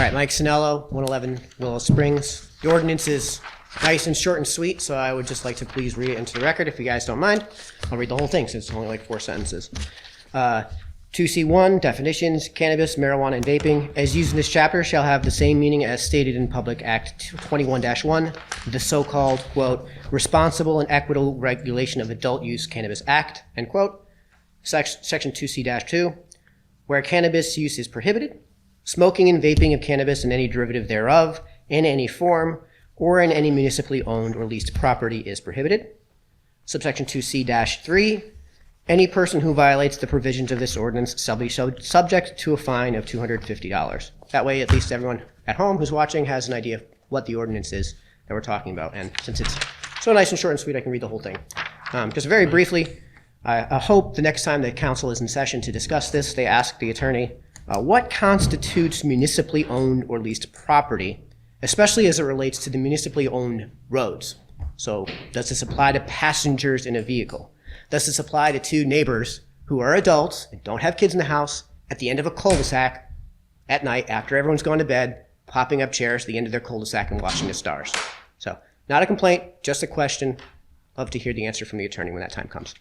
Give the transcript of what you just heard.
right, Mike Sinello, 111 Willow Springs. The ordinance is nice and short and sweet, so I would just like to please read it into the record if you guys don't mind. I'll read the whole thing since it's only like 4 sentences. 2C1, definitions, cannabis, marijuana, and vaping, as used in this chapter, shall have the same meaning as stated in Public Act 21-1, the so-called, quote, responsible and equitable regulation of adult use cannabis act, end quote. Section 2C-2, where cannabis use is prohibited, smoking and vaping of cannabis and any derivative thereof, in any form, or in any municipally owned or leased property is prohibited. Subsection 2C-3, any person who violates the provisions of this ordinance shall be subject to a fine of $250. That way, at least everyone at home who's watching has an idea of what the ordinance is that we're talking about. And since it's so nice and short and sweet, I can read the whole thing. Just very briefly, I hope the next time the council is in session to discuss this, they ask the attorney, what constitutes municipally owned or leased property, especially as it relates to the municipally owned roads? So does this apply to passengers in a vehicle? Does this apply to 2 neighbors who are adults and don't have kids in the house at the end of a cul-de-sac at night after everyone's gone to bed, popping up chairs at the end of their cul-de-sac and watching the stars? So not a complaint, just a question. Love to hear the answer from the attorney when that time comes.